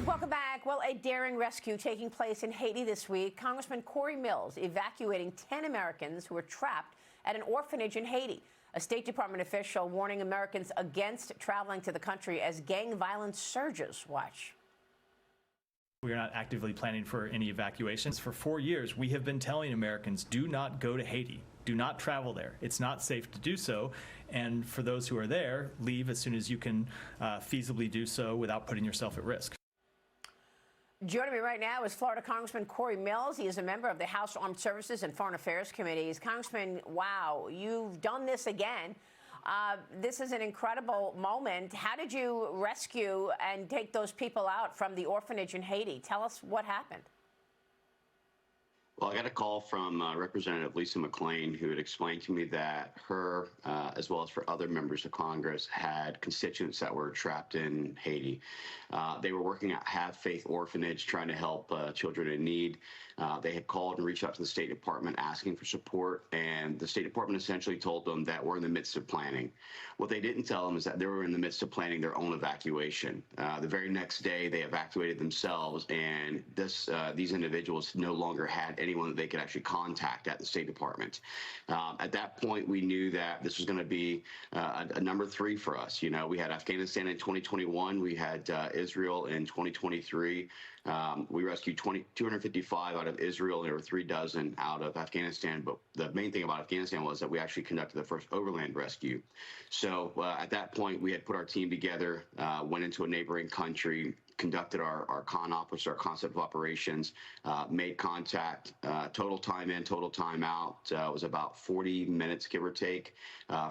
Welcome back. Well, a daring rescue taking place in Haiti this week. Congressman Cory Mills evacuating 10 Americans who were trapped at an orphanage in Haiti. A State Department official warning Americans against traveling to the country as gang violence surges. Watch. We are not actively planning for any evacuations. For 4 years, we have been telling Americans, do not go to Haiti. Do not travel there. It's not safe to do so. And for those who are there, leave as soon as you can feasibly do so without putting yourself at risk. Joining me right now is Florida Congressman Cory Mills. He is a member of the House Armed Services and Foreign Affairs Committees. Congressman, wow, you've done this again. This is an incredible moment. How did you rescue and take those people out from the orphanage in Haiti? Tell us what happened. Well, I got a call from Representative Lisa McClain, who had explained to me that her, as well as for other members of Congress, had constituents that were trapped in Haiti. They were working at Have Faith Orphanage, trying to help children in need. They had called and reached out to the State Department asking for support, and the State Department essentially told them that we're in the midst of planning. What they didn't tell them is that they were in the midst of planning their own evacuation. The very next day, they evacuated themselves, and these individuals no longer had anyone that they could actually contact at the State Department. At that point, we knew that this was going to be a number 3 for us. You know, we had Afghanistan in 2021, we had Israel in 2023. We rescued 255 out of Israel, and there were 3 dozen out of Afghanistan. But the main thing about Afghanistan was that we actually conducted the first overland rescue. So at that point, we had put our team together, went into a neighboring country, conducted our con ops, our concept of operations, made contact. Total time in, total time out was about 40 minutes, give or take,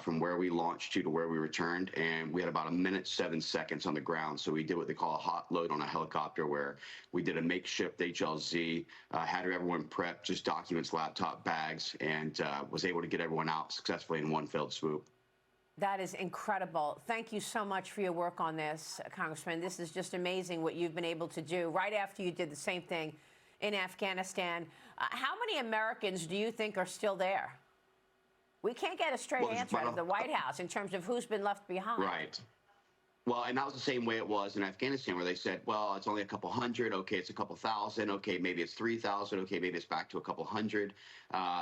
from where we launched to where we returned. And we had about 1:07 on the ground. So we did what they call a hot load on a helicopter, where we did a makeshift HLZ, had everyone prepped, just documents, laptop, bags, and was able to get everyone out successfully in one fell swoop. That is incredible. Thank you so much for your work on this, Congressman. This is just amazing what you've been able to do right after you did the same thing in Afghanistan. How many Americans do you think are still there? We can't get a straight answer out of the White House in terms of who's been left behind. Right. Well, and that was the same way it was in Afghanistan, where they said, well, it's only a couple hundred. Okay, it's a couple thousand. Okay, maybe it's 3,000. Okay, maybe it's back to a couple hundred.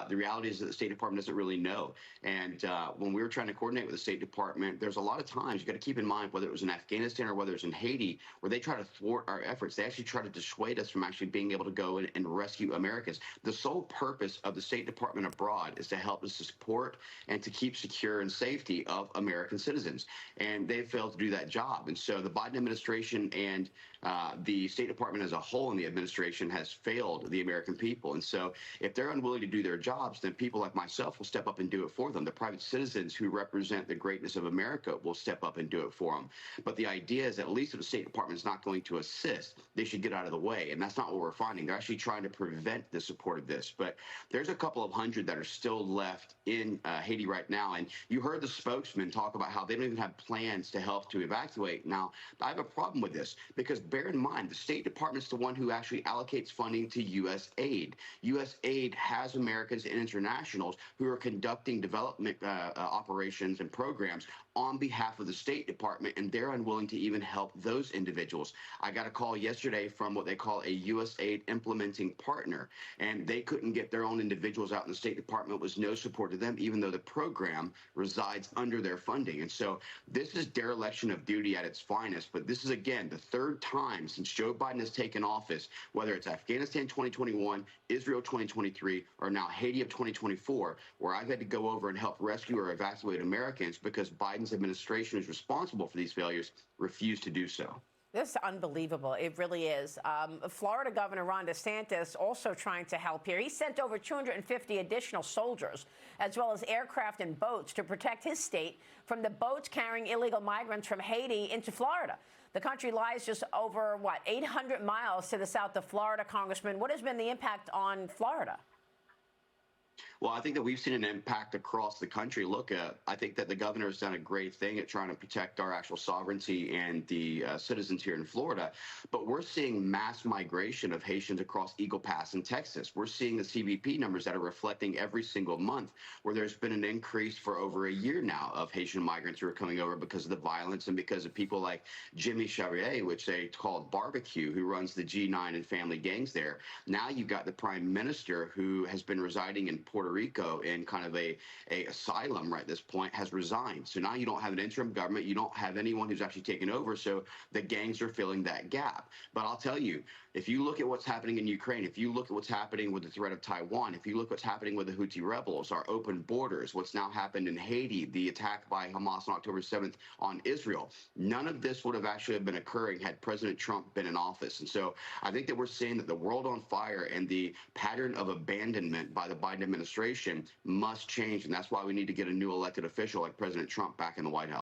The reality is that the State Department doesn't really know. And when we were trying to coordinate with the State Department, there's a lot of times you got to keep in mind, whether it was in Afghanistan or whether it's in Haiti, where they try to thwart our efforts. They actually try to dissuade us from actually being able to go and rescue Americans. The sole purpose of the State Department abroad is to help us to support and to keep secure and safety of American citizens. And they failed to do that job. And so the Biden administration and the State Department as a whole in the administration has failed the American people. And so if they're unwilling to do their jobs, then people like myself will step up and do it for them. The private citizens who represent the greatness of America will step up and do it for them. But the idea is that at least if the State Department is not going to assist, they should get out of the way. And that's not what we're finding. They're actually trying to prevent the support of this. But there's a couple of hundred that are still left in Haiti right now. And you heard the spokesman talk about how they don't even have plans to help to evacuate. Now, I have a problem with this because bear in mind, the State Department's the one who actually allocates funding to U.S. aid. U.S. aid has Americans and internationals who are conducting development operations and programs on behalf of the State Department, and they're unwilling to even help those individuals. I got a call yesterday from what they call a U.S. aid implementing partner, and they couldn't get their own individuals out in the State Department. Was no support to them, even though the program resides under their funding. And so this is dereliction of duty at its finest. But this is, again, the 3rd time since Joe Biden has taken office, whether it's Afghanistan 2021, Israel 2023, or now Haiti of 2024, where I've had to go over and help rescue or evacuate Americans because Biden's administration is responsible for these failures, refused to do so. This is unbelievable. It really is. Florida Governor Ron DeSantis also trying to help here. He sent over 250 additional soldiers, as well as aircraft and boats, to protect his state from the boats carrying illegal migrants from Haiti into Florida. The country lies just over, 800 miles to the south of Florida, Congressman. What has been the impact on Florida? Well, I think that we've seen an impact across the country. Look, I think that the governor has done a great thing at trying to protect our actual sovereignty and the citizens here in Florida. But we're seeing mass migration of Haitians across Eagle Pass in Texas. We're seeing the CBP numbers that are reflecting every single month where there's been an increase for over a year now of Haitian migrants who are coming over because of the violence and because of people like Jimmy Charrier, which they call Barbecue, who runs the G9 and family gangs there. Now you've got the prime minister who has been residing in Puerto Rico in kind of a asylum right at this point, has resigned. So now you don't have an interim government. You don't have anyone who's actually taken over. So the gangs are filling that gap. But I'll tell you, if you look at what's happening in Ukraine, if you look at what's happening with the threat of Taiwan, if you look what's happening with the Houthi rebels, our open borders, what's now happened in Haiti, the attack by Hamas on October 7th on Israel, none of this would have actually been occurring had President Trump been in office. And so I think that we're seeing that the world on fire and the pattern of abandonment by the Biden administration must change. And that's why we need to get a new elected official like President Trump back in the White House.